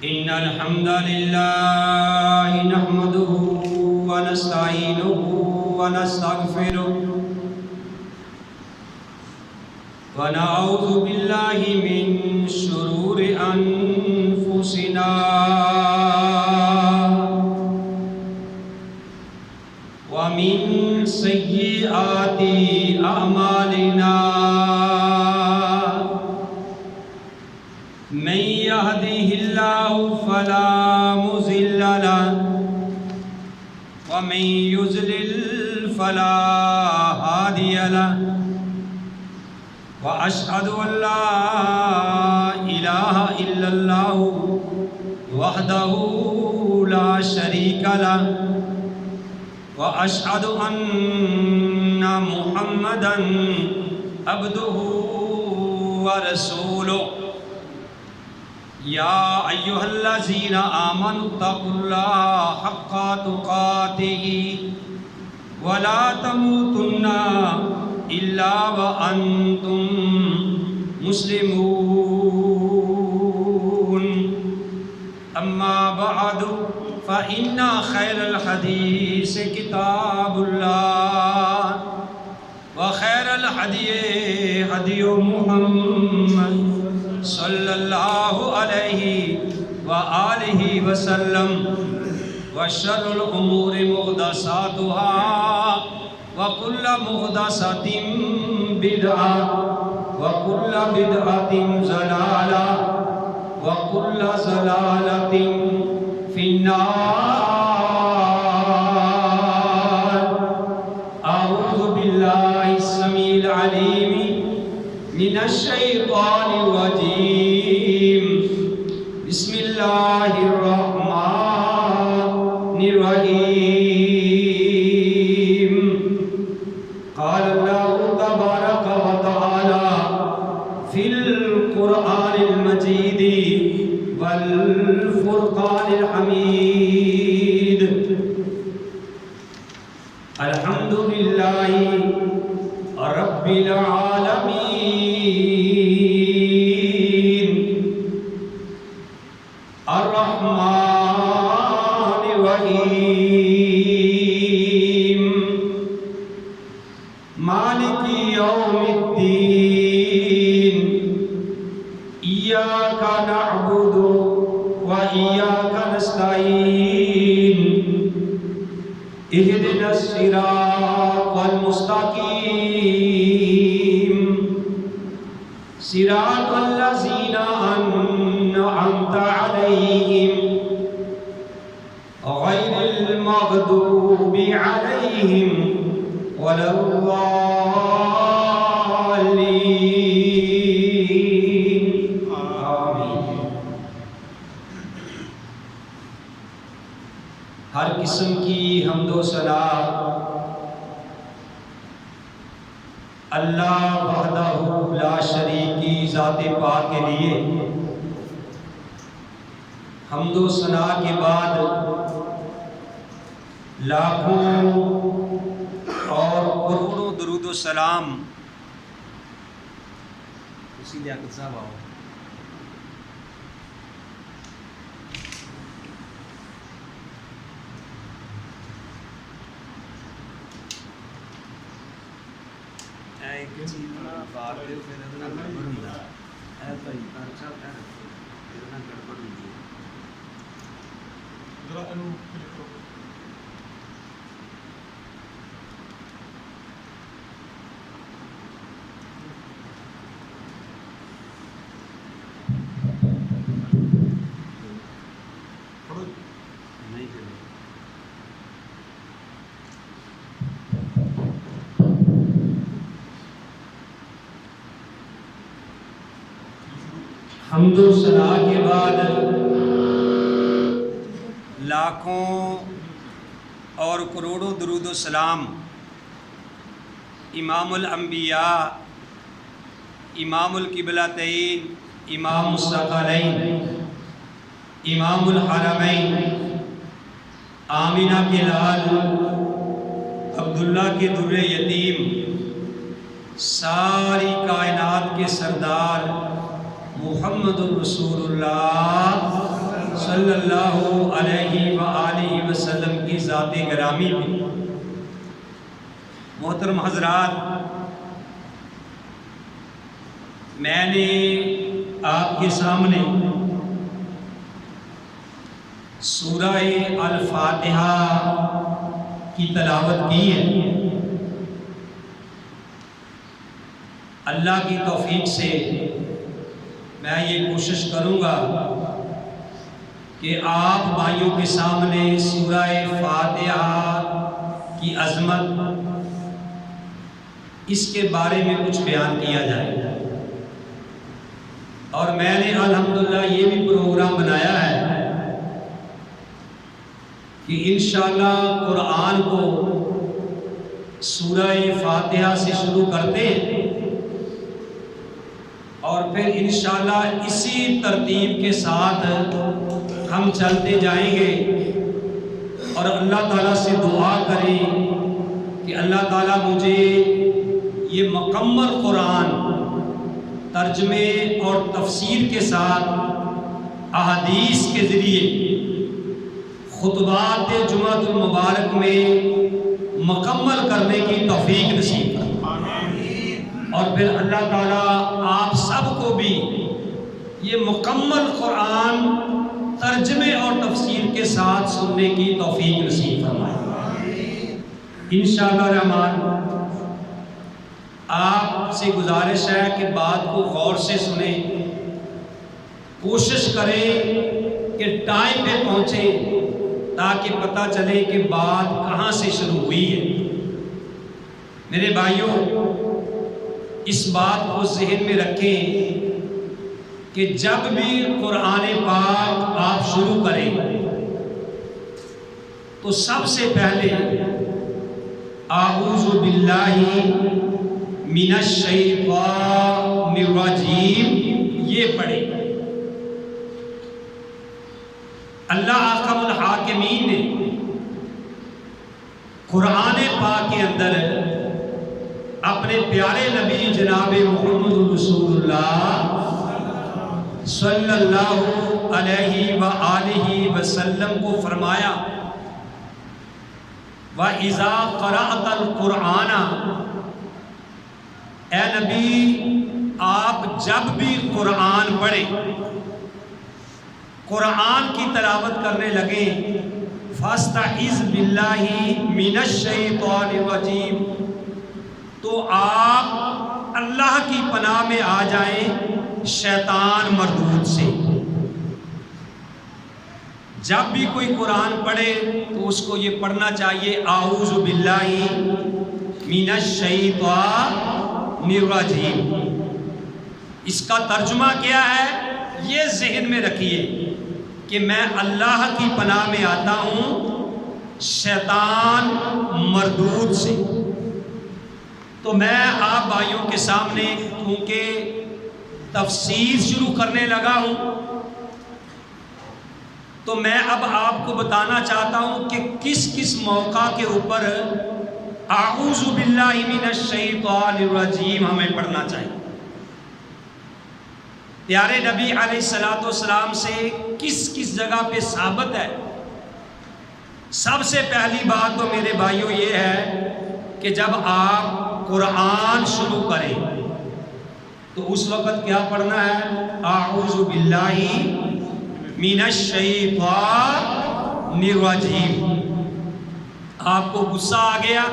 إن الحمد لله نحمده ونستعينه ونستغفره ونعوذ بالله من شرور أنفسنا ومن سيئات أعمالنا من يهده الله فلا مضل له ومن يضلل فلا هادي له وأشهد أن لا إله إلا الله وحده لا شريك له وأشهد أن محمدًا عبده ورسوله يا أيها الذين آمنوا اتقوا الله حق تقاته ولا تموتن إلا وأنتم مسلمون أما بعد فإن خير الحديث كتاب الله وخير الهدي هدي محمد صلى الله عليه وآله وسلم وشر الأمور محدثاتها وكل محدثة بدعة وكل بدعة ضلالة وكل ضلالة في النار. أعوذ بالله السميع العليم من الشيطان الرجيم. بسم الله الرحمن الرحيم. قال الله تبارك وتعالى في القرآن المجيد والفرقان الحميد. الحمد لله رب العالمين الرحمن الرحيم مالك يوم الدين. إياك نعبد وإياك نستعين. اهدنا الصراط المستقيم صراط الذين أنعمت عليهم غير المغضوب عليهم ولا الضالين. آمین. ہر قسم کی حمد و ثنا اللہ وحدہ لا شریک کی ذات پاک کے لیے. حمد و ثنا کے بعد لاکھوں اور کروڑوں درود و سلام اسی لیاقت صاحب آؤ. حمد و ثنا کے بعد لاکھوں اور کروڑوں درود و سلام امام الانبیاء، امام القبلتین، امام الثقلین، امام الحرمین، آمینہ کے لال، عبداللہ کے در یتیم، ساری کائنات کے سردار محمد الرسول اللہ صلی اللہ علیہ وآلہ وسلم کی ذات گرامی پہ۔ محترم حضرات، میں نے آپ کے سامنے سورہ الفاتحہ کی تلاوت کی ہے۔ اللہ کی توفیق سے میں یہ کوشش کروں گا کہ آپ بھائیوں کے سامنے سورہ فاتحہ کی عظمت، اس کے بارے میں کچھ بیان کیا جائے۔ اور میں نے الحمدللہ یہ بھی پروگرام بنایا ہے کہ انشاءاللہ قرآن کو سورہ فاتحہ سے شروع کرتے ہیں اور پھر انشاءاللہ اسی ترتیب کے ساتھ ہم چلتے جائیں گے، اور اللہ تعالیٰ سے دعا کریں کہ اللہ تعالیٰ مجھے یہ مکمل قرآن ترجمے اور تفسیر کے ساتھ احادیث کے ذریعے خطبات جمعۃ المبارک میں مکمل کرنے کی توفیق نصیب کرے، اور پھر اللہ تعالیٰ آپ سب کو بھی یہ مکمل قرآن ترجمے اور تفسیر کے ساتھ سننے کی توفیق نصیب فرمائے انشاءاللہ الرحمن۔ آپ سے گزارش ہے کہ بات کو غور سے سنیں، کوشش کریں کہ ٹائم پہ پہنچیں تاکہ پتہ چلے کہ بات کہاں سے شروع ہوئی ہے۔ میرے بھائیوں، اس بات کو ذہن میں رکھیں کہ جب بھی قرآن پاک آپ شروع کریں تو سب سے پہلے اعوذ باللہ من الشیطان الرجیم یہ پڑھیں۔ اللہ احکم الحاکمین نے قرآن پاک کے اندر اپنے پیارے نبی جناب محمد رسول اللہ صلی اللہ علیہ وآلہ وسلم کو فرمایا، وَإِذَا قَرَأْتَ الْقُرْآنَ، اے نبی آپ جب بھی قرآن پڑھیں، قرآن کی تلاوت کرنے لگیں، فَاسْتَعِذْ بِاللَّهِ مِنَ الشَّيْطَانِ الرَّجِيمِ، تو آپ اللہ کی پناہ میں آ جائیں شیطان مردود سے۔ جب بھی کوئی قرآن پڑھے تو اس کو یہ پڑھنا چاہیے اعوذ باللہ من الشیطان الرجیم۔ اس کا ترجمہ کیا ہے یہ ذہن میں رکھیے کہ میں اللہ کی پناہ میں آتا ہوں شیطان مردود سے۔ تو میں آپ بھائیوں کے سامنے کیونکہ تفسیر شروع کرنے لگا ہوں تو میں اب آپ کو بتانا چاہتا ہوں کہ کس کس موقع کے اوپر اعوذ باللہ من الشیطان الرجیم ہمیں پڑھنا چاہیے۔ پیارے نبی علیہ السلام سے کس کس جگہ پہ ثابت ہے؟ سب سے پہلی بات تو میرے بھائیوں یہ ہے کہ جب آپ قرآن شروع کریں تو اس وقت کیا پڑھنا ہے؟ اعوذ باللہ من الشیطان الرجیم۔ آپ کو غصہ آ گیا،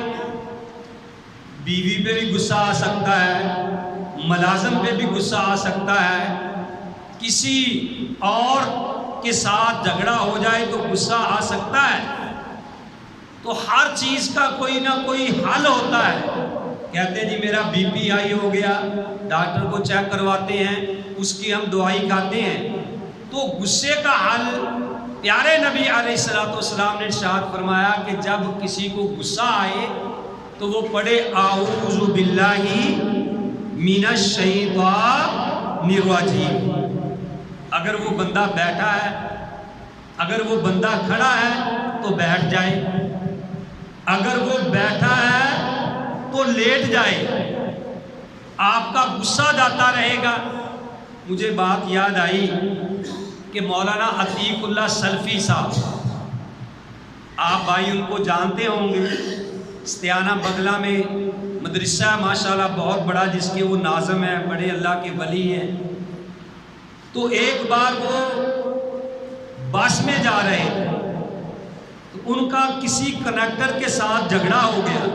بیوی پہ بھی غصہ آ سکتا ہے، ملازم پہ بھی غصہ آ سکتا ہے، کسی اور کے ساتھ جھگڑا ہو جائے تو غصہ آ سکتا ہے۔ تو ہر چیز کا کوئی نہ کوئی حل ہوتا ہے۔ کہتے ہیں جی میرا بی پی ہائی ہو گیا، ڈاکٹر کو چیک کرواتے ہیں، اس کی ہم دوائی کھاتے ہیں۔ تو غصے کا حل پیارے نبی علیہ السلام نے ارشاد فرمایا کہ جب کسی کو غصہ آئے تو وہ پڑھے اعوذ باللہ من الشیطان الرجیم۔ اگر وہ بندہ بیٹھا ہے، اگر وہ بندہ کھڑا ہے تو بیٹھ جائے، اگر وہ بیٹھا ہے تو لیٹ جائے، آپ کا غصہ جاتا رہے گا۔ مجھے بات یاد آئی کہ مولانا عتیق اللہ سلفی صاحب، آپ بھائی ان کو جانتے ہوں گے، استیانہ بغلہ میں مدرسہ ہے ماشاءاللہ بہت بڑا، جس کے وہ ناظم ہیں، بڑے اللہ کے ولی ہیں۔ تو ایک بار وہ بس میں جا رہے تھے تو ان کا کسی کنڈکٹر کے ساتھ جھگڑا ہو گیا،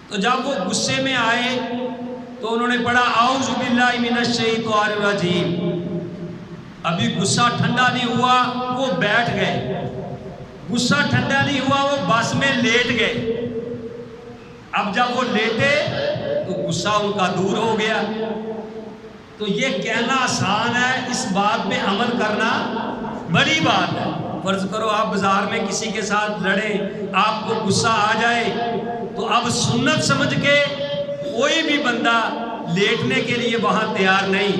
تو جب وہ غصے میں آئے تو انہوں نے پڑھا اعوذ باللہ من الشیطان الرجیم۔ ابھی غصہ ٹھنڈا نہیں ہوا وہ بیٹھ گئے، غصہ ٹھنڈا نہیں ہوا وہ بس میں لیٹ گئے۔ اب جب وہ لیٹے تو غصہ ان کا دور ہو گیا۔ تو یہ کہنا آسان ہے، اس بات پہ عمل کرنا بڑی بات ہے۔ فرض کرو آپ بازار میں کسی کے ساتھ لڑیں، آپ کو غصہ آ جائے تو اب سنت سمجھ کے کوئی بھی بندہ لیٹنے کے لیے وہاں تیار نہیں،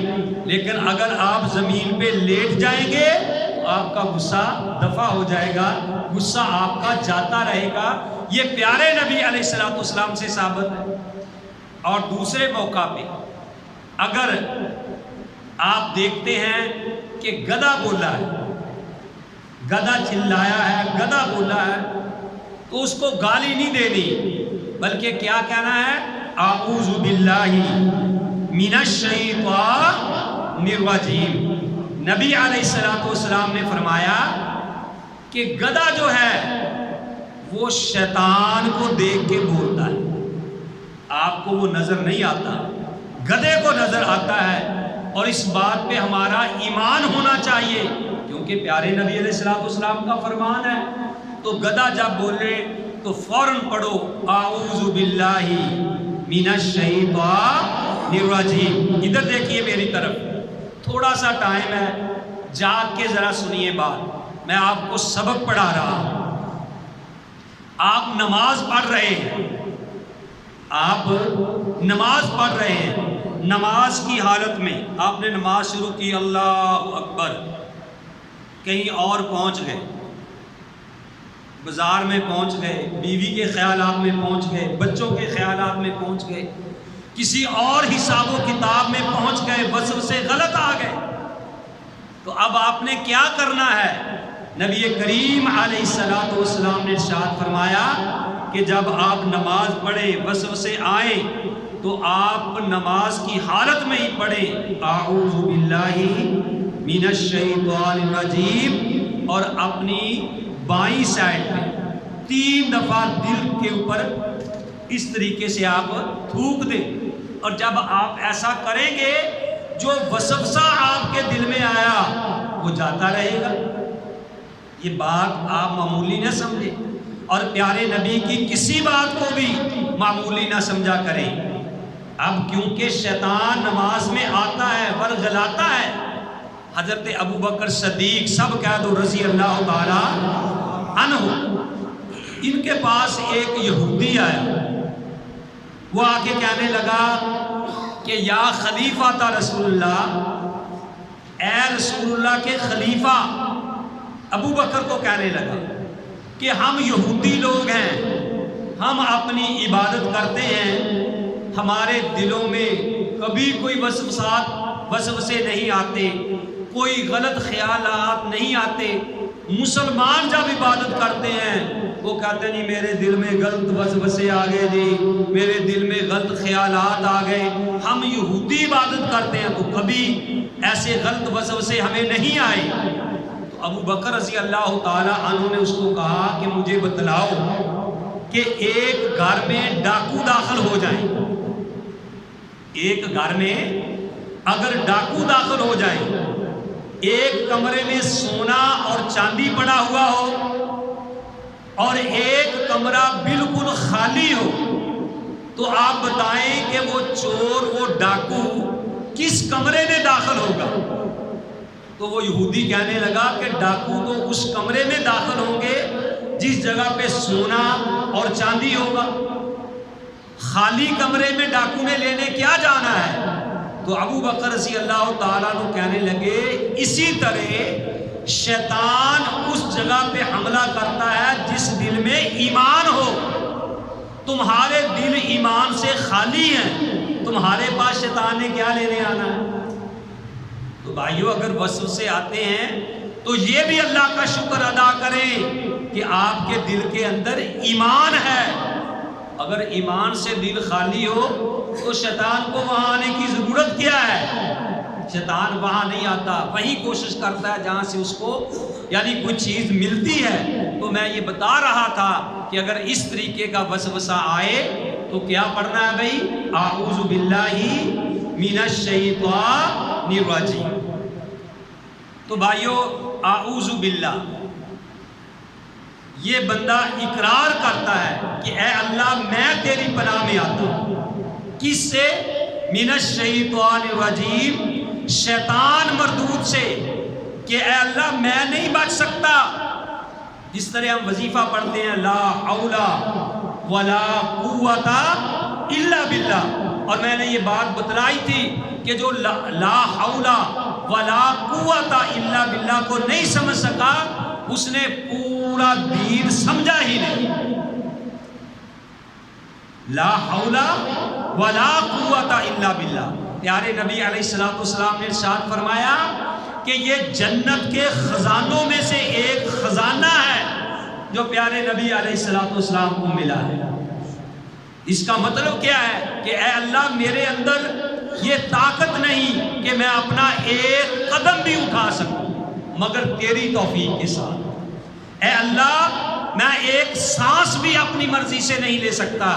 لیکن اگر آپ زمین پہ لیٹ جائیں گے تو آپ کا غصہ دفع ہو جائے گا، غصہ آپ کا جاتا رہے گا۔ یہ پیارے نبی علیہ السلام سے ثابت ہے۔ اور دوسرے موقع پہ اگر آپ دیکھتے ہیں کہ گدھا بولا ہے، گدھا چلایا ہے، گدھا بولا ہے، تو اس کو گالی نہیں دینی، بلکہ کیا کہنا ہے؟ اعوذ باللہ من الشیطان الرجیم۔ نبی علیہ السلام نے فرمایا کہ گدھا جو ہے وہ شیطان کو دیکھ کے بولتا ہے، آپ کو وہ نظر نہیں آتا، گدھے کو نظر آتا ہے۔ اور اس بات پہ ہمارا ایمان ہونا چاہیے، کیونکہ پیارے نبی علیہ السلام کا فرمان ہے۔ تو گدھا جب بولے تو فوراً پڑھو اعوذ باللہ من الشیطان الرجیم۔ ادھر دیکھیے میری طرف، تھوڑا سا ٹائم ہے، جاگ کے ذرا سنیے بات، میں آپ کو سبق پڑھا رہا ہوں۔ آپ نماز پڑھ رہے ہیں، آپ نماز پڑھ رہے ہیں، نماز کی حالت میں آپ نے نماز شروع کی، اللہ اکبر، کہیں اور پہنچ گئے، بازار میں پہنچ گئے، بیوی کے خیالات میں پہنچ گئے، بچوں کے خیالات میں پہنچ گئے، کسی اور حساب و کتاب میں پہنچ گئے، وسوسے غلط آ گئے، تو اب آپ نے کیا کرنا ہے؟ نبی کریم علیہ السلام نے ارشاد فرمایا کہ جب آپ نماز پڑھیں وسوسے آئیں تو آپ نماز کی حالت میں ہی پڑھیں اعوذ باللہ من الشیطان الرجیم، اور اپنی بائیں سائڈ پہ 3 دفعہ دل کے اوپر اس طریقے سے آپ تھوک دیں، اور جب آپ ایسا کریں گے جو وسوسہ آپ کے دل میں آیا وہ جاتا رہے گا۔ یہ بات آپ معمولی نہ سمجھیں، اور پیارے نبی کی کسی بات کو بھی معمولی نہ سمجھا کریں۔ اب کیونکہ شیطان نماز میں آتا ہے، ورغلاتا ہے، حضرت ابو بکر صدیق سب کہہ دو رضی اللہ تعالی عنہ، ان کے پاس ایک یہودی آیا، وہ آ کے کہنے لگا کہ یا خلیفہ رسول اللہ، اے رسول اللہ کے خلیفہ، ابو بکر کو کہنے لگا کہ ہم یہودی لوگ ہیں، ہم اپنی عبادت کرتے ہیں، ہمارے دلوں میں کبھی کوئی وسوسے نہیں آتے، کوئی غلط خیالات نہیں آتے۔ مسلمان جب عبادت کرتے ہیں وہ کہتے نہیں میرے دل میں غلط وسوسے آ گئے جی، میرے دل میں غلط خیالات آ گئے۔ ہم یہودی عبادت کرتے ہیں تو کبھی ایسے غلط وسوسے ہمیں نہیں آئے۔ تو ابو بکر رضی اللہ تعالی عنہ نے اس کو کہا کہ مجھے بتلاؤ کہ ایک گھر میں ڈاکو داخل ہو جائیں، ایک گھر میں اگر ڈاکو داخل ہو جائیں، ایک کمرے میں سونا اور چاندی پڑا ہوا ہو اور ایک کمرہ بالکل خالی ہو، تو آپ بتائیں کہ وہ چور، وہ ڈاکو کس کمرے میں داخل ہوگا؟ تو وہ یہودی کہنے لگا کہ ڈاکو تو اس کمرے میں داخل ہوں گے جس جگہ پہ سونا اور چاندی ہوگا، خالی کمرے میں ڈاکو نے لینے کیا جانا ہے؟ تو ابو بکر رضی اللہ تعالیٰ عنہ کہنے لگے اسی طرح شیطان اس جگہ پہ حملہ کرتا ہے جس دل میں ایمان ہو۔ تمہارے دل ایمان سے خالی ہیں، تمہارے پاس شیطان نے کیا لینے آنا ہے؟ تو بھائیو اگر وسوسے آتے ہیں تو یہ بھی اللہ کا شکر ادا کریں کہ آپ کے دل کے اندر ایمان ہے. اگر ایمان سے دل خالی ہو تو شیطان کو وہاں آنے کی ضرورت کیا ہے؟ شیطان وہاں نہیں آتا، وہیں کوشش کرتا ہے جہاں سے اس کو یعنی کچھ چیز ملتی ہے. تو میں یہ بتا رہا تھا کہ اگر اس طریقے کا وسوسہ آئے تو کیا پڑھنا ہے بھائی؟ اعوذ باللہ من الشیطان الرجیم. تو بھائیو اعوذ باللہ یہ بندہ اقرار کرتا ہے کہ اے اللہ میں تیری پناہ میں آتا ہوں. کس سے؟ من الشیطان الرجیم، شیطان مردود سے، کہ اے اللہ میں نہیں بچ سکتا. جس طرح ہم وظیفہ پڑھتے ہیں لا حول ولا قوت الا باللہ، اور میں نے یہ بات بتلائی تھی کہ جو لا حول ولا قوت الا باللہ کو نہیں سمجھ سکا اس نے پورا دین سمجھا ہی نہیں. لا حول ولا قوت الا باللہ. پیارے نبی علیہ السلام نے ارشاد فرمایا کہ یہ جنت کے خزانوں میں سے ایک خزانہ ہے جو پیارے نبی علیہ السلام کو ملا ہے. اس کا مطلب کیا ہے کہ اے اللہ میرے اندر یہ طاقت نہیں کہ میں اپنا ایک قدم بھی اٹھا سکوں مگر تیری توفیق کے ساتھ. اے اللہ میں ایک سانس بھی اپنی مرضی سے نہیں لے سکتا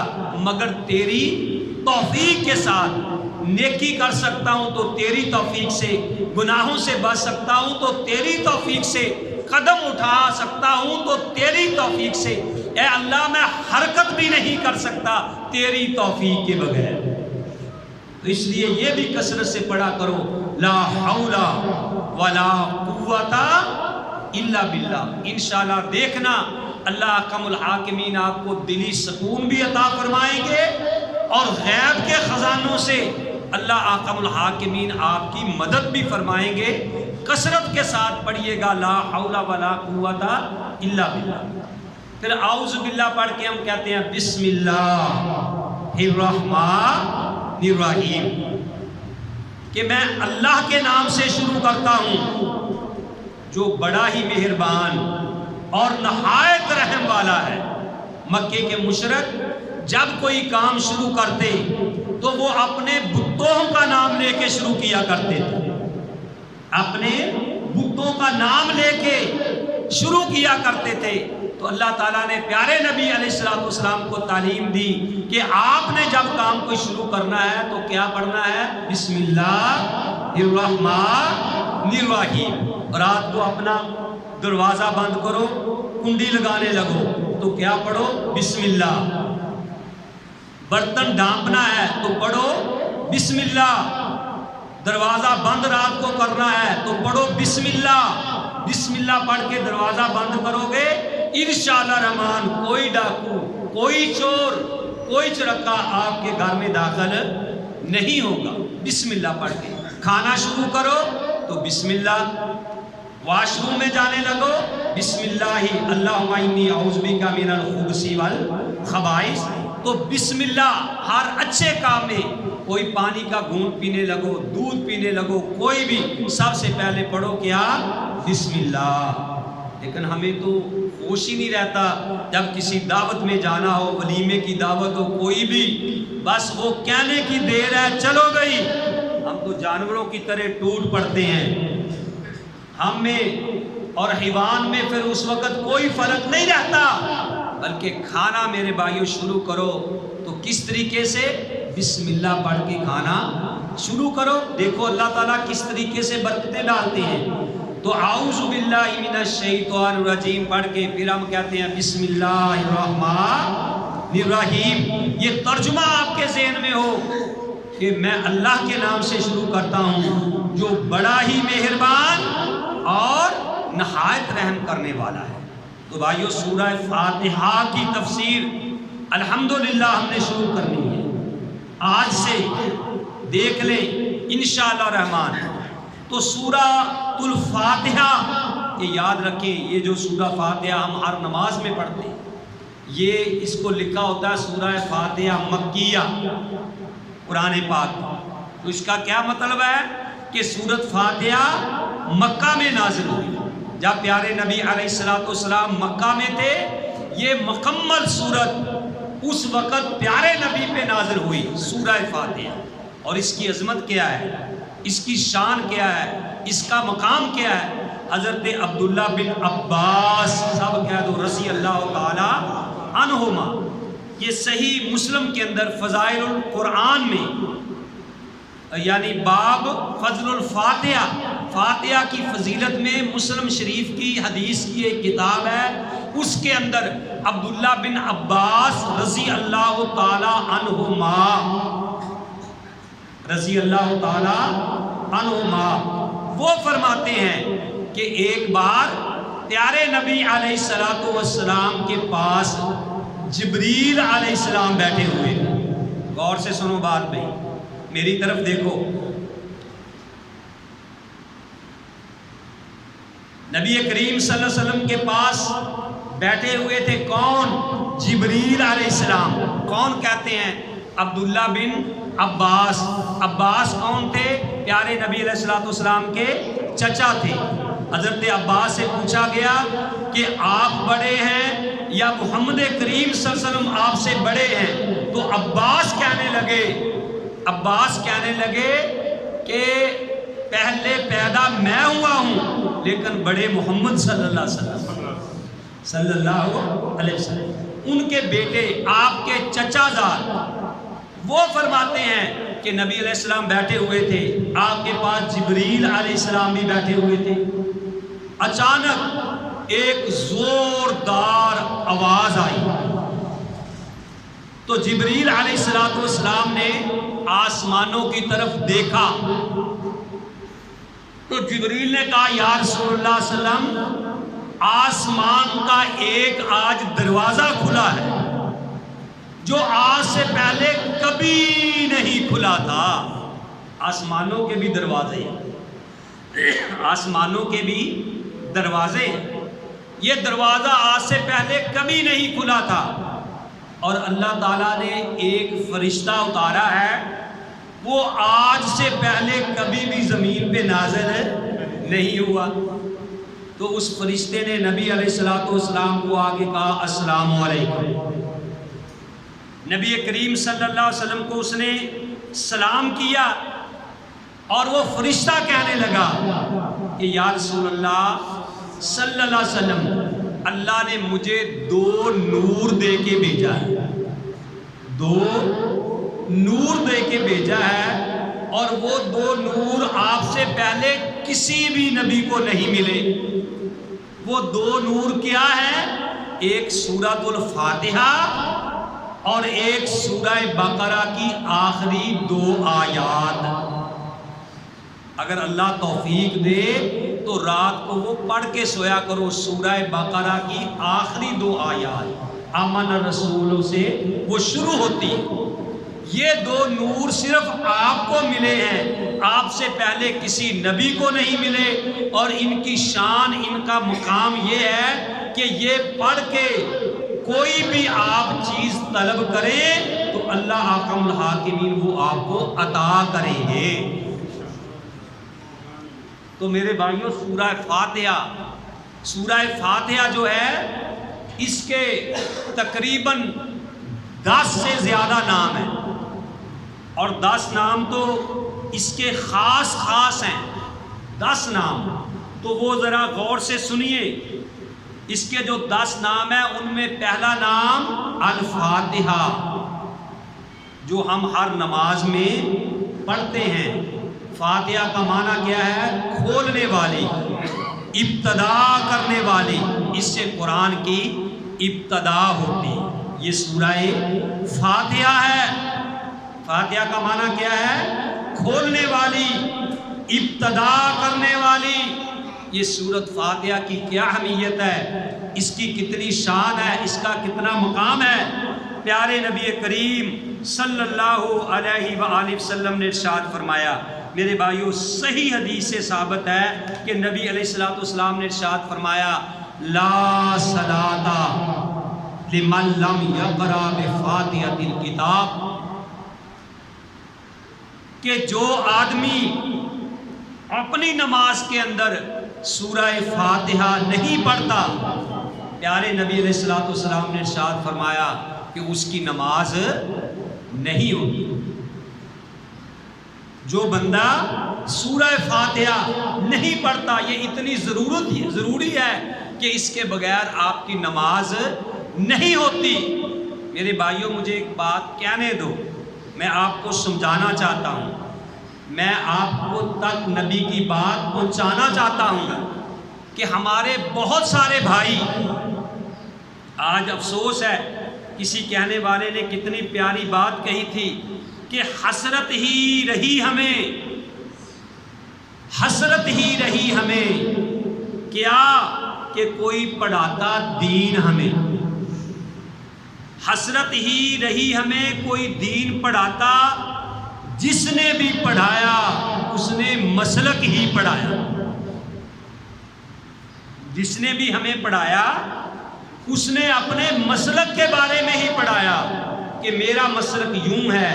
مگر تیری توفیق کے ساتھ. نیکی کر سکتا ہوں تو تیری توفیق سے، گناہوں سے بچ سکتا ہوں تو تیری توفیق سے، قدم اٹھا سکتا ہوں تو تیری توفیق سے. اے اللہ میں حرکت بھی نہیں کر سکتا تیری توفیق کے بغیر. تو اس لیے یہ بھی کثرت سے پڑھا کرو لا حول ولا قوت الا باللہ. انشاءاللہ دیکھنا اللہ احکم الحاکمین آپ کو دلی سکون بھی عطا فرمائیں گے اور غیب کے خزانوں سے اللہ احکم الحاکمین آپ کی مدد بھی فرمائیں گے. کثرت کے ساتھ پڑھیے گا لا حول ولا قوت الا باللہ. پھر اعوذ باللہ پڑھ کے ہم کہتے ہیں بسم اللہ الرحمن الرحیم، کہ میں اللہ کے نام سے شروع کرتا ہوں جو بڑا ہی مہربان اور نہایت رحم والا ہے. مکے کے مشرک جب کوئی کام شروع کرتے تو وہ اپنے بتوں کا نام لے کے شروع کیا کرتے تھے. اپنے بتوں کا نام لے کے شروع کیا کرتے تھے. تو اللہ تعالیٰ نے پیارے نبی علیہ السلام کو تعلیم دی کہ آپ نے جب کام کو شروع کرنا ہے تو کیا پڑھنا ہے؟ بسم اللہ الرحمن الرحیم. رات کو اپنا دروازہ بند کرو، کنڈی لگانے لگو تو کیا پڑھو؟ بسم اللہ. برتن ڈھانپنا ہے تو پڑھو بسم اللہ. دروازہ بند رات کو کرنا ہے تو پڑھو بسم اللہ. بسم اللہ پڑھ کے دروازہ بند کرو گے انشاءاللہ رحمان کوئی ڈاکو، کوئی چور، کوئی چرکا آپ کے گھر میں داخل نہیں ہوگا. بسم اللہ پڑھ کے کھانا شروع کرو تو بسم اللہ. واش روم میں جانے لگو بسم اللہ اللہم انی اعوذ بک من الخبث والخبائث. تو بسم اللہ ہر اچھے کام میں، کوئی پانی کا گھونٹ پینے لگو، دودھ پینے لگو، کوئی بھی سب سے پہلے پڑھو کیا؟ بسم اللہ. لیکن ہمیں تو ہوش ہی نہیں رہتا جب کسی دعوت میں جانا ہو، ولیمے کی دعوت ہو، کوئی بھی بس وہ کہنے کی دیر ہے چلو گئی. ہم تو جانوروں کی طرح ٹوٹ پڑتے ہیں. ہم میں اور حیوان میں پھر اس وقت کوئی فرق نہیں رہتا. بلکہ کھانا میرے بھائیوں شروع کرو تو کس طریقے سے؟ بسم اللہ پڑھ کے کھانا شروع کرو. دیکھو اللہ تعالیٰ کس طریقے سے برکتیں ڈالتے ہیں. تو اعوذ باللہ من الشیطان الرجیم پڑھ کے پھر ہم کہتے ہیں بسم اللہ الرحمن الرحیم. یہ ترجمہ آپ کے ذہن میں ہو کہ میں اللہ کے نام سے شروع کرتا ہوں جو بڑا ہی مہربان اور نہایت رحم کرنے والا ہے. تو بھائیو سورہ فاتحہ کی تفسیر الحمدللہ ہم نے شروع کرنی ہے. آج سے دیکھ لیں انشاءاللہ رحمان. تو سورہ الفاتحہ یہ یاد رکھیں، یہ جو سورہ فاتحہ ہم ہر نماز میں پڑھتے ہیں، یہ اس کو لکھا ہوتا ہے سورہ فاتحہ مکیہ قرآن پاک. تو اس کا کیا مطلب ہے کہ سورت فاتحہ مکہ میں نازل ہوئی. جب پیارے نبی علیہ الصلوۃ والسلام مکہ میں تھے، یہ مکمل سورت اس وقت پیارے نبی پہ نازل ہوئی، سورہ فاتحہ. اور اس کی عظمت کیا ہے، اس کی شان کیا ہے، اس کا مقام کیا ہے. حضرت عبداللہ بن عباس سب کہہ دو رضی اللہ تعالی عنہما، یہ صحیح مسلم کے اندر فضائل القرآن میں، یعنی باب فضل الفاتحہ، فاتحہ کی فضیلت میں مسلم شریف کی حدیث کی ایک کتاب ہے، اس کے اندر عبداللہ بن عباس رضی اللہ تعالی عنہما، رضی اللہ تعالی عنہما، وہ فرماتے ہیں کہ ایک بار پیارے نبی علیہ الصلوۃ والسلام کے پاس جبریل علیہ السلام بیٹھے ہوئے. غور سے سنو بات بھائی، میری طرف دیکھو. نبی کریم صلی اللہ علیہ وسلم کے پاس بیٹھے ہوئے تھے کون؟ جبریل علیہ السلام. کون کہتے ہیں؟ عبداللہ بن عباس. عباس کون تھے؟ پیارے نبی علیہ الصلوۃ والسلام کے چچا تھے. حضرت عباس سے پوچھا گیا کہ آپ بڑے ہیں یا محمد کریم صلی اللہ علیہ وسلم آپ سے بڑے ہیں؟ تو عباس کہنے لگے کہ پہلے پیدا میں ہوا ہوں، لیکن بڑے محمد صلی اللہ علیہ وسلم. ان کے بیٹے آپ کے چچا زاد وہ فرماتے ہیں کہ نبی علیہ السلام بیٹھے ہوئے تھے، آپ کے پاس جبریل علیہ السلام بھی بیٹھے ہوئے تھے. اچانک ایک زوردار آواز آئی تو جبریل علیہ السلام نے آسمانوں کی طرف دیکھا تو جبریل نے کہا یا رسول اللہ صلی اللہ علیہ وسلم، آسمان کا ایک آج دروازہ کھلا ہے جو آج سے پہلے کبھی نہیں کھلا تھا. آسمانوں کے بھی دروازے، آسمانوں کے بھی دروازے، یہ دروازہ آج سے پہلے کبھی نہیں کھلا تھا. اور اللہ تعالیٰ نے ایک فرشتہ اتارا ہے، وہ آج سے پہلے کبھی بھی زمین پہ نازل نہیں ہوا. تو اس فرشتے نے نبی علیہ الصلوۃ والسلام کو آگے کہا السلام علیکم. نبی کریم صلی اللہ علیہ وسلم کو اس نے سلام کیا اور وہ فرشتہ کہنے لگا کہ یا رسول اللہ صلی اللہ علیہ وسلم، اللہ نے مجھے 2 نور دے کے بھیجا ہے، 2 نور دے کے بھیجا ہے، اور وہ 2 نور آپ سے پہلے کسی بھی نبی کو نہیں ملے. وہ 2 نور کیا ہے؟ ایک سورۃ الفاتحہ اور ایک سورہ بقرہ کی آخری 2 آیات. اگر اللہ توفیق دے تو رات کو وہ پڑھ کے سویا کرو، سورہ بقرہ کی آخری 2 آیات آمن الرسول سے وہ شروع ہوتی ہے. یہ 2 نور صرف آپ کو ملے ہیں، آپ سے پہلے کسی نبی کو نہیں ملے. اور ان کی شان، ان کا مقام یہ ہے کہ یہ پڑھ کے کوئی بھی آپ چیز طلب کریں تو اللہ حاکم الحاکمین وہ آپ کو عطا کریں گے. تو میرے بھائیوں، سورہ فاتحہ جو ہے، اس کے تقریباً 10 سے زیادہ نام ہیں، اور 10 نام تو اس کے خاص ہیں. 10 نام تو وہ ذرا غور سے سنیے. اس کے جو 10 نام ہیں ان میں پہلا نام الفاتحہ، جو ہم ہر نماز میں پڑھتے ہیں. فاتحہ کا معنی کیا ہے؟ کھولنے والی، ابتدا کرنے والی. اس سے قرآن کی ابتدا ہوتی. یہ سورہ فاتحہ ہے. فاتحہ کا معنی کیا ہے؟ کھولنے والی، ابتدا کرنے والی. یہ سورت فاتحہ کی کیا اہمیت ہے، اس کی کتنی شان ہے، اس کا کتنا مقام ہے. پیارے نبی کریم صلی اللہ علیہ وآلہ وسلم نے ارشاد فرمایا. میرے بھائیو، صحیح حدیث سے ثابت ہے کہ نبی علیہ الصلوۃ والسلام نے ارشاد فرمایا لا صلاۃ لمن لم یقرأ بفاتحۃ الکتاب، کہ جو آدمی اپنی نماز کے اندر سورہ فاتحہ نہیں پڑھتا، پیارے نبی علیہ الصلوۃ والسلام نے ارشاد فرمایا کہ اس کی نماز نہیں ہوگی۔ جو بندہ سورہ فاتحہ نہیں پڑھتا، یہ اتنی ضروری ہے کہ اس کے بغیر آپ کی نماز نہیں ہوتی۔ میرے بھائیوں، مجھے ایک بات کہنے دو، میں آپ کو سمجھانا چاہتا ہوں، میں آپ کو تک نبی کی بات پہنچانا چاہتا ہوں کہ ہمارے بہت سارے بھائی، آج افسوس ہے، کسی کہنے والے نے کتنی پیاری بات کہی تھی کہ حسرت ہی رہی ہمیں کیا کہ کوئی پڑھاتا دین ہمیں، حسرت ہی رہی ہمیں کوئی دین پڑھاتا، جس نے بھی پڑھایا اس نے مسلک ہی پڑھایا، جس نے بھی ہمیں پڑھایا اس نے اپنے مسلک کے بارے میں ہی پڑھایا کہ میرا مسلک یوں ہے،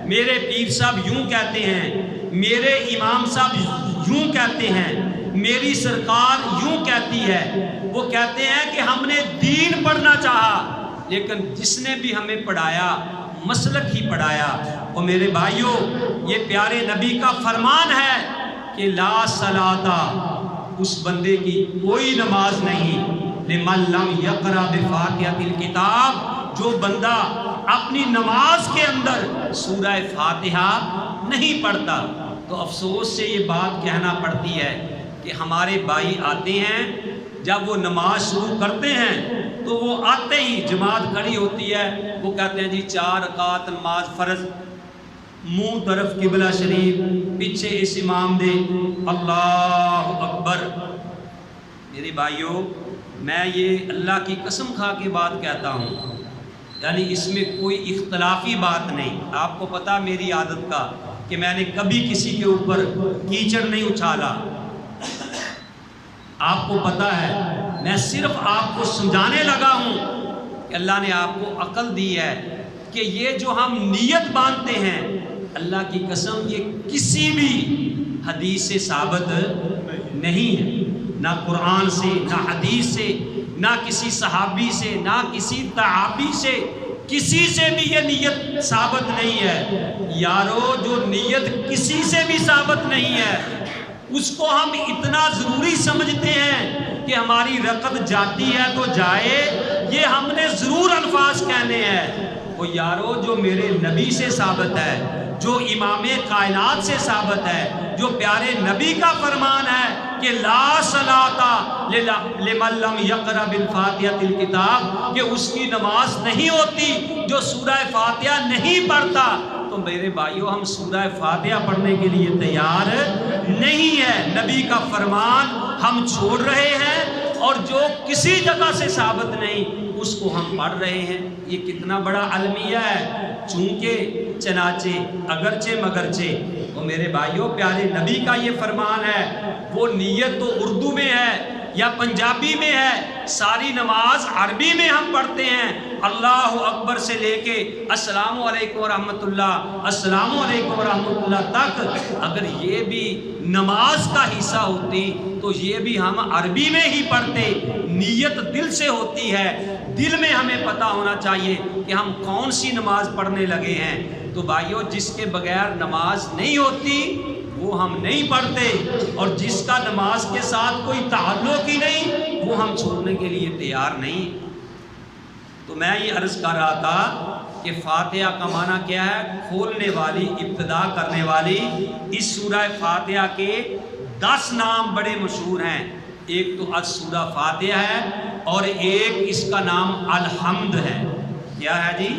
میرے پیر صاحب یوں کہتے ہیں، میرے امام صاحب یوں کہتے ہیں، میری سرکار یوں کہتی ہے۔ وہ کہتے ہیں کہ ہم نے دین پڑھنا چاہا، لیکن جس نے بھی ہمیں پڑھایا مسلک ہی پڑھایا۔ اور میرے بھائیوں، یہ پیارے نبی کا فرمان ہے کہ لا صلاۃ، اس بندے کی کوئی نماز نہیں، لمن لم یقرأ بفاتحۃ الکتاب، جو بندہ اپنی نماز کے اندر سورہ فاتحہ نہیں پڑھتا۔ تو افسوس سے یہ بات کہنا پڑتی ہے کہ ہمارے بھائی آتے ہیں، جب وہ نماز شروع کرتے ہیں تو وہ آتے ہی جماعت کھڑی ہوتی ہے، وہ کہتے ہیں جی 4 رکعت نماز فرض، منہ طرف قبلہ شریف، پیچھے اس امام دے، اللہ اکبر۔ میرے بھائیوں، میں یہ اللہ کی قسم کھا کے بات کہتا ہوں، یعنی اس میں کوئی اختلافی بات نہیں۔ آپ کو پتہ میری عادت کا کہ میں نے کبھی کسی کے اوپر کیچڑ نہیں اچھالا، آپ کو پتہ ہے، میں صرف آپ کو سمجھانے لگا ہوں کہ اللہ نے آپ کو عقل دی ہے کہ یہ جو ہم نیت باندھتے ہیں، اللہ کی قسم یہ کسی بھی حدیث سے ثابت نہیں ہے، نہ قرآن سے، نہ حدیث سے، نہ کسی صحابی سے، نہ کسی تابعی سے، کسی سے بھی یہ نیت ثابت نہیں ہے۔ یارو، جو نیت کسی سے بھی ثابت نہیں ہے اس کو ہم اتنا ضروری سمجھتے ہیں کہ ہماری رکعت جاتی ہے تو جائے، یہ ہم نے ضرور الفاظ کہنے ہیں۔ وہ یارو، جو میرے نبی سے ثابت ہے، جو امام کائنات سے ثابت ہے، جو پیارے نبی کا فرمان ہے کہ لا صلاۃ لمن لم یقرأ بالفاتحۃ الکتاب، کہ اس کی نماز نہیں ہوتی جو سورہ فاتحہ نہیں پڑھتا، تو میرے بھائیوں ہم سورہ فاتحہ پڑھنے کے لیے تیار نہیں ہے۔ نبی کا فرمان ہم چھوڑ رہے ہیں، اور جو کسی جگہ سے ثابت نہیں اس کو ہم پڑھ رہے ہیں۔ یہ کتنا بڑا المیہ ہے، چونکہ چنانچہ اگرچہ مگرچہ۔ وہ میرے بھائیوں، پیارے نبی کا یہ فرمان ہے، وہ نیت تو اردو میں ہے یا پنجابی میں ہے، ساری نماز عربی میں ہم پڑھتے ہیں، اللہ اکبر سے لے کے السلام علیکم ورحمۃ اللہ، السلام علیکم ورحمۃ اللہ تک۔ اگر یہ بھی نماز کا حصہ ہوتی تو یہ بھی ہم عربی میں ہی پڑھتے۔ نیت دل سے ہوتی ہے، دل میں ہمیں پتہ ہونا چاہیے کہ ہم کون سی نماز پڑھنے لگے ہیں۔ تو بھائیوں، جس کے بغیر نماز نہیں ہوتی وہ ہم نہیں پڑھتے، اور جس کا نماز کے ساتھ کوئی تعلق ہی نہیں وہ ہم چھوڑنے کے لیے تیار نہیں۔ تو میں یہ عرض کر رہا تھا کہ فاتحہ کا معنی کیا ہے؟ کھولنے والی، ابتدا کرنے والی۔ اس سورہ فاتحہ کے 10 نام بڑے مشہور ہیں، ایک تو السورہ فاتحہ ہے اور ایک اس کا نام الحمد ہے۔ کیا ہے جی؟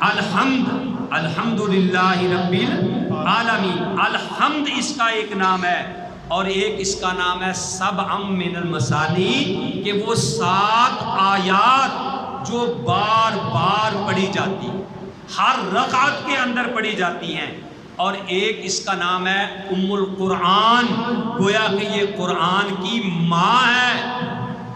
الحمد، الحمدللہ رب العالمین، الحمد اس کا ایک نام ہے، اور ایک اس کا نام ہے سبع من المثانی، کہ وہ 7 آیات جو بار بار پڑھی جاتی، ہر رکعت کے اندر پڑھی جاتی ہیں۔ اور ایک اس کا نام ہے ام القرآن، گویا کہ یہ قرآن کی ماں ہے،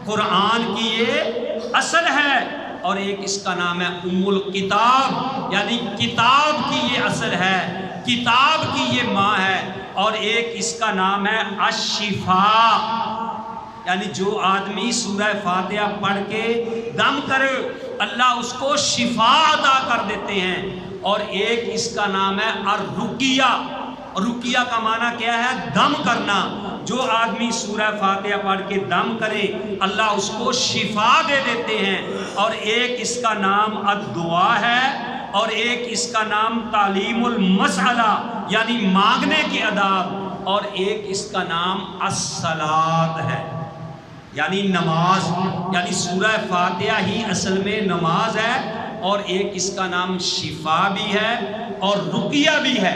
قرآن کی یہ اصل ہے۔ اور ایک اس کا نام ہے ام الکتاب، یعنی کتاب کی یہ اصل ہے، کتاب کی یہ ماں ہے۔ اور ایک اس کا نام ہے الشفاء، یعنی جو آدمی سورہ فاتحہ پڑھ کے دم کرے اللہ اس کو شفا عطا کر دیتے ہیں۔ اور ایک اس کا نام ہے الرقیہ، رقیہ کا معنی کیا ہے؟ دم کرنا۔ جو آدمی سورہ فاتحہ پڑھ کے دم کرے اللہ اس کو شفا دے دیتے ہیں۔ اور ایک اس کا نام الدعا ہے، اور ایک اس کا نام تعلیم المسئلہ یعنی مانگنے کے آداب، اور ایک اس کا نام الصلاۃ ہے یعنی نماز، یعنی سورہ فاتحہ ہی اصل میں نماز ہے، اور ایک اس کا نام شفا بھی ہے اور رقیہ بھی ہے۔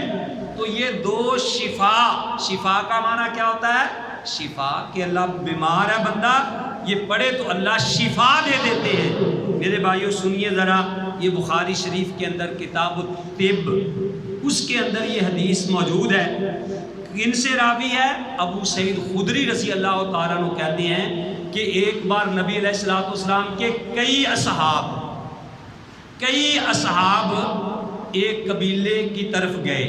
تو یہ دو شفا کا معنی کیا ہوتا ہے؟ شفا، کہ اللہ بیمار ہے بندہ یہ پڑھے تو اللہ شفا دے دیتے ہیں۔ میرے بھائیو سنیے ذرا، یہ بخاری شریف کے اندر کتاب الطب، اس کے اندر یہ حدیث موجود ہے۔ ان سے راوی ہے ابو سعید خدری رضی اللہ تعالیٰ عنہ، کہتے ہیں کہ ایک بار نبی علیہ الصلوۃ والسلام کے کئی اصحاب ایک قبیلے کی طرف گئے۔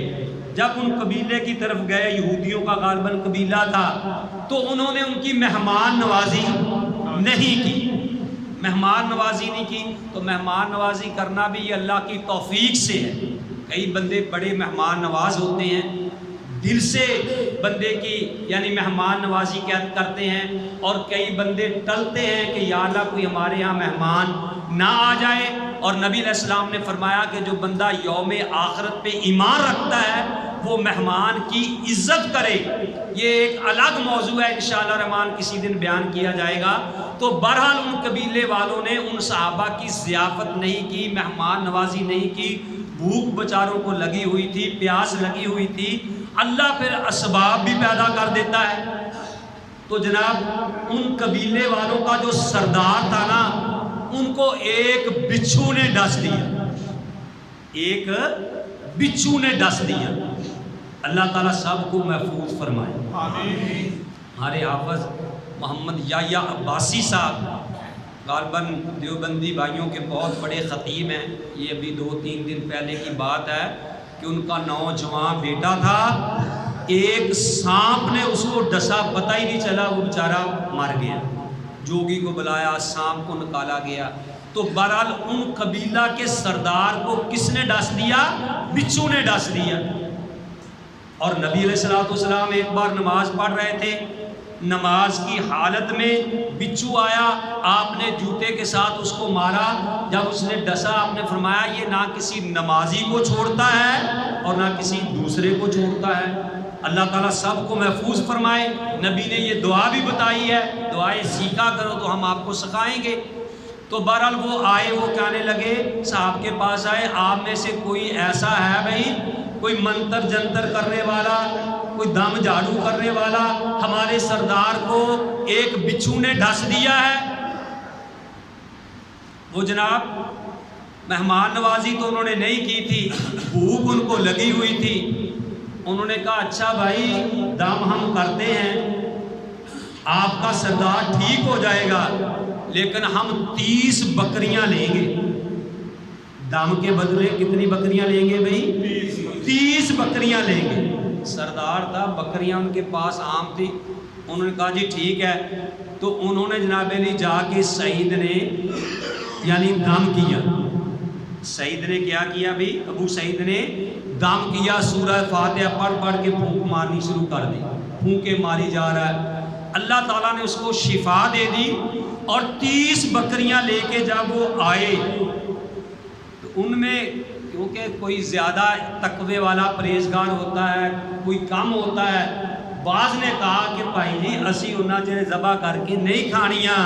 جب ان قبیلے کی طرف گئے، یہودیوں کا غالباً قبیلہ تھا، تو انہوں نے ان کی مہمان نوازی نہیں کی۔ مہمان نوازی نہیں کی تو مہمان نوازی کرنا بھی یہ اللہ کی توفیق سے ہے۔ کئی بندے بڑے مہمان نواز ہوتے ہیں، دل سے بندے کی یعنی مہمان نوازی کرتے ہیں، اور کئی بندے ٹلتے ہیں کہ یا اللہ کوئی ہمارے ہاں مہمان نہ آ جائے۔ اور نبی علیہ السلام نے فرمایا کہ جو بندہ یوم آخرت پہ ایمان رکھتا ہے وہ مہمان کی عزت کرے۔ یہ ایک الگ موضوع ہے، انشاءاللہ الرحمن کسی دن بیان کیا جائے گا۔ تو بہرحال ان قبیلے والوں نے ان صحابہ کی ضیافت نہیں کی، مہمان نوازی نہیں کی، بھوک بیچاروں کو لگی ہوئی تھی، پیاس لگی ہوئی تھی۔ اللہ پھر اسباب بھی پیدا کر دیتا ہے۔ تو جناب ان قبیلے والوں کا جو سردار تھا نا، ان کو ایک بچھو نے ڈس دیا۔ اللہ تعالیٰ سب کو محفوظ فرمائے۔ ہمارے حافظ محمد یحییٰ عباسی صاحب غالباً دیوبندی بھائیوں کے بہت بڑے خطیب ہیں، یہ ابھی 2-3 دن پہلے کی بات ہے کہ ان کا نوجوان بیٹا تھا، ایک سانپ نے اس کو ڈسا، پتہ ہی نہیں چلا، وہ بیچارہ مر گیا۔ جوگی کو بلایا، سانپ کو نکالا گیا۔ تو بہرحال ان قبیلہ کے سردار کو کس نے ڈس دیا؟ بچھو نے ڈس دیا۔ اور نبی علیہ الصلوۃ والسلام ایک بار نماز پڑھ رہے تھے، نماز کی حالت میں بچھو آیا، آپ نے جوتے کے ساتھ اس کو مارا۔ جب اس نے ڈسا آپ نے فرمایا یہ نہ کسی نمازی کو چھوڑتا ہے اور نہ کسی دوسرے کو چھوڑتا ہے۔ اللہ تعالیٰ سب کو محفوظ فرمائے۔ نبی نے یہ دعا بھی بتائی ہے، دعائیں سیکھا کرو تو ہم آپ کو سکھائیں گے۔ تو بہرحال وہ آئے، وہ کہنے لگے، صاحب کے پاس آئے، آپ میں سے کوئی ایسا ہے بھائی، کوئی منتر جنتر کرنے والا، کوئی دم جھاڑو کرنے والا؟ ہمارے سردار کو ایک بچھو نے ڈس دیا ہے۔ وہ جناب مہمان نوازی تو انہوں نے نہیں کی تھی، بھوک ان کو لگی ہوئی تھی۔ انہوں نے کہا اچھا بھائی دم ہم کرتے ہیں، آپ کا سردار ٹھیک ہو جائے گا، لیکن ہم 30 بکریاں لیں گے۔ دم کے بدلے کتنی بکریاں لیں گے بھائی؟ 30 بکریاں لیں گے۔ سردار تھا، بکریاں ان کے پاس عام تھی۔ انہوں نے کہا جی ٹھیک ہے۔ تو انہوں نے جناب علی جا کے سعید نے یعنی دم کیا۔ سعید نے کیا کیا بھائی؟ ابو سعید نے دم کیا، سورہ فاتحہ پڑھ پڑھ کے پھونک مارنی شروع کر دی، پھونکے ماری جا رہا ہے۔ اللہ تعالیٰ نے اس کو شفا دے دی، اور 30 بکریاں لے کے جب وہ آئے تو ان میں کیونکہ کوئی زیادہ تقوی والا پرہیزگار ہوتا ہے، کوئی کم ہوتا ہے، بعض نے کہا کہ بھائی جی اسی انہاں چیزیں ذبح کر کے نہیں کھانیاں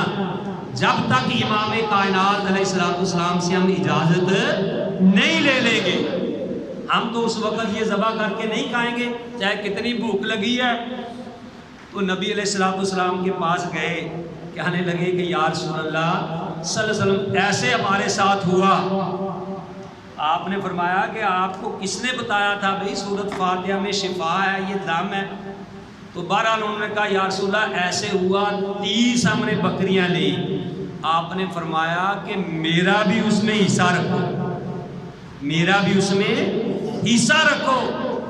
جب تک امام کائنات علیہ الصلوۃ والسلام سے ہم اجازت نہیں لے لیں گے۔ ہم تو اس وقت یہ ذبح کر کے نہیں کھائیں گے چاہے کتنی بھوک لگی ہے۔ تو نبی علیہ الصلوۃ والسلام کے پاس گئے، کہنے لگے کہ یا رسول اللہ صلی اللہ علیہ وسلم ایسے ہمارے ساتھ ہوا۔ آپ نے فرمایا کہ آپ کو کس نے بتایا تھا بھئی سورۃ فاتحہ میں شفا ہے، یہ دم ہے؟ تو بہرحال انہوں نے کہا یا رسول اللہ ایسے ہوا، 30 ہم نے بکریاں لی۔ آپ نے فرمایا کہ میرا بھی اس میں حصہ رکھو، میرا بھی اس میں حصہ رکھو۔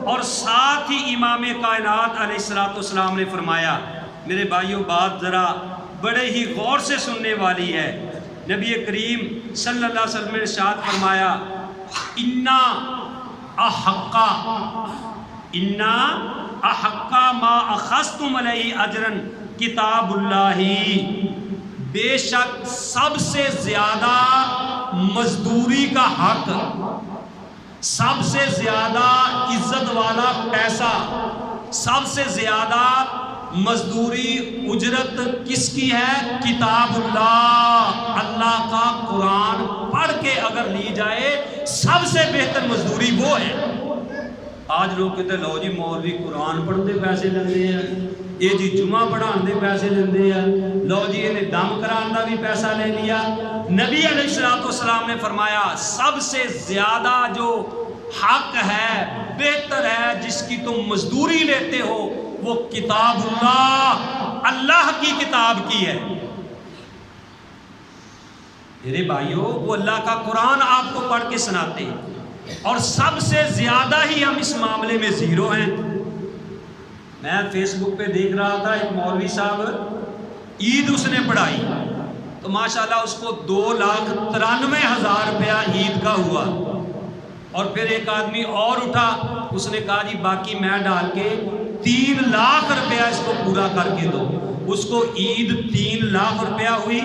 اور ساتھ ہی امام کائنات علیہ الصلوۃ والسلام نے فرمایا، میرے بھائیوں بات ذرا بڑے ہی غور سے سننے والی ہے۔ نبی کریم صلی اللہ علیہ وسلم نے ارشاد فرمایا، انا احقا ما اخذتم علیہ اجرا کتاب اللہ، بے شک سب سے زیادہ مزدوری کا حق، سب سے زیادہ عزت والا پیسہ، سب سے زیادہ مزدوری اجرت کس کی ہے؟ کتاب اللہ، اللہ کا قرآن پڑھ کے اگر لی جائے سب سے بہتر مزدوری وہ ہے۔ آج لوگ کہتے ہیں لو جی مولوی قرآن پڑھنے پیسے لیندے ہیں، یہ جی جمعہ پڑھان دے پیسے لیندے ہیں، لو جی انہیں دم کران دا بھی پیسہ لے لیا۔ نبی علیہ الصلوۃ والسلام نے فرمایا سب سے زیادہ جو حق ہے، بہتر ہے، جس کی تم مزدوری لیتے ہو، وہ کتاب اللہ، اللہ کی کتاب کی ہے۔ میرے بھائیوں وہ اللہ کا قرآن آپ کو پڑھ کے سناتے ہیں، اور سب سے زیادہ ہی ہم اس معاملے میں زیرو ہیں۔ میں فیس بک پہ دیکھ رہا تھا، ایک مولوی صاحب عید اس نے پڑھائی تو ماشاءاللہ اس کو 2,93,000 روپیہ عید کا ہوا، اور پھر ایک آدمی اور اٹھا، اس نے کہا جی باقی میں ڈال کے 3 لاکھ روپیہ اس کو پورا کر کے دو۔ اس کو عید 3 لاکھ روپیہ ہوئی،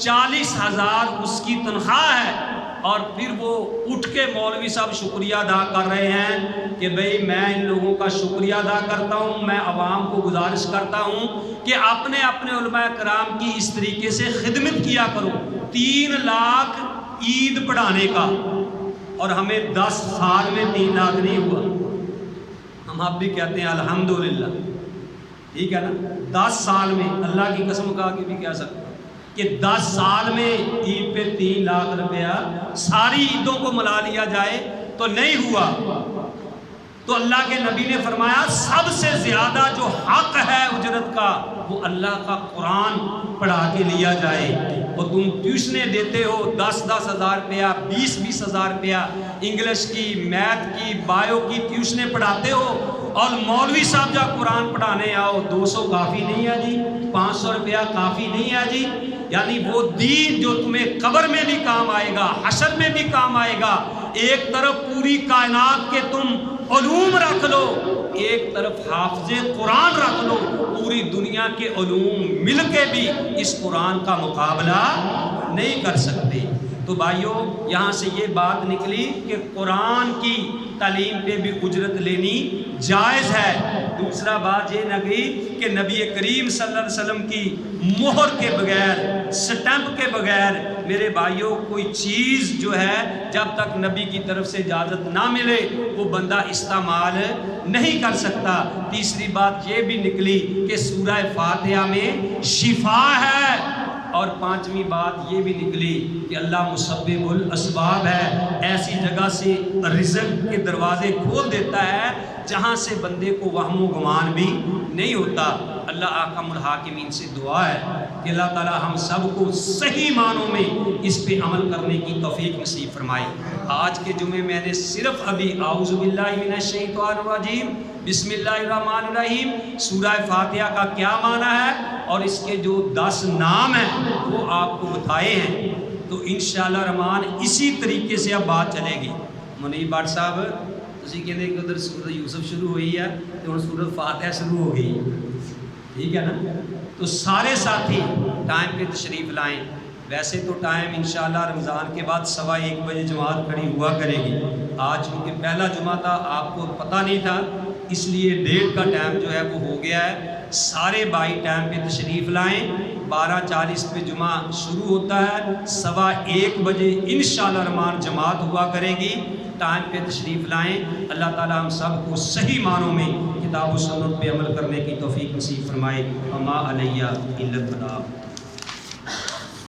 40,000 اس کی تنخواہ ہے، اور پھر وہ اٹھ کے مولوی صاحب شکریہ ادا کر رہے ہیں کہ بھئی میں ان لوگوں کا شکریہ ادا کرتا ہوں، میں عوام کو گزارش کرتا ہوں کہ اپنے علماء کرام کی اس طریقے سے خدمت کیا کرو۔ 3 لاکھ عید پڑھانے کا، اور ہمیں 10 سال میں 3 لاکھ نہیں ہوا۔ ہم اب بھی کہتے ہیں الحمدللہ، ٹھیک ہے نا، 10 سال میں، اللہ کی قسم کہا کہ بھی کہہ سکتے کہ 10 سال میں عید پہ 3 لاکھ روپیہ ساری عیدوں کو ملا لیا جائے تو نہیں ہوا۔ تو اللہ کے نبی نے فرمایا سب سے زیادہ جو حق ہے اجرت کا، وہ اللہ کا قرآن پڑھا کے لیا جائے۔ اور تم ٹیوشنیں دیتے ہو 10-10 ہزار روپیہ، 20-20 ہزار روپیہ، انگلش کی، میتھ کی، بایو کی ٹیوشنیں پڑھاتے ہو، اور مولوی صاحب جب قرآن پڑھانے آؤ 200 کافی نہیں ہے جی، 500 روپیہ کافی نہیں ہے جی۔ یعنی وہ دین جو تمہیں قبر میں بھی کام آئے گا، حشر میں بھی کام آئے گا، ایک طرف پوری کائنات کے تم علوم رکھ لو، ایک طرف حافظ قرآن رکھ لو، پوری دنیا کے علوم مل کے بھی اس قرآن کا مقابلہ نہیں کر سکتے۔ تو بھائیوں یہاں سے یہ بات نکلی کہ قرآن کی تعلیم پہ بھی اجرت لینی جائز ہے۔ دوسرا بات یہ نکلی کہ نبی کریم صلی اللہ علیہ وسلم کی مہر کے بغیر، سٹمپ کے بغیر، میرے بھائیوں کوئی چیز جو ہے جب تک نبی کی طرف سے اجازت نہ ملے وہ بندہ استعمال نہیں کر سکتا۔ تیسری بات یہ بھی نکلی کہ سورہ فاتحہ میں شفا ہے، اور 5ویں بات یہ بھی نکلی کہ اللہ مسبب الاسباب ہے، ایسی جگہ سے رزق کے دروازے کھول دیتا ہے جہاں سے بندے کو وہم و گمان بھی نہیں ہوتا۔ اللہ احکم الحاکمین سے دعا ہے کہ اللہ تعالی ہم سب کو صحیح معنوں میں اس پہ عمل کرنے کی توفیق نصیب فرمائے۔ آج کے جمعے میں نے صرف ابھی اعوذ باللہ من الشیطان الرجیم بسم اللہ الرحمن الرحیم سورہ فاتحہ کا کیا معنی ہے اور اس کے جو 10 نام ہیں وہ آپ کو بتائے ہیں۔ تو انشاءاللہ الرحمن اسی طریقے سے اب بات چلے گی۔ منیب بٹ صاحب تسی کہتے کہ ادھر سورۃ یوسف شروع ہوئی ہے تو ہن سورۃ فاتحہ شروع ہو گئی، ٹھیک ہے نا؟ تو سارے ساتھی ٹائم پہ تشریف لائیں۔ ویسے تو ٹائم انشاءاللہ رمضان کے بعد 1:15 بجے جماعت کھڑی ہوا کرے گی۔ آج کیونکہ پہلا جمعہ تھا آپ کو پتہ نہیں تھا، اس لیے ڈیٹ کا ٹائم جو ہے وہ ہو گیا ہے۔ سارے بھائی ٹائم پہ تشریف لائیں۔ 12:40 پہ جمعہ شروع ہوتا ہے، 1:15 بجے انشاءاللہ الرحمن جماعت ہوا کرے گی۔ ٹائم پہ تشریف لائیں۔ اللہ تعالی ہم سب کو صحیح معنوں میں کتاب و سنت پہ عمل کرنے کی توفیق نصیب فرمائے۔ وما علیہ الا البلاغ۔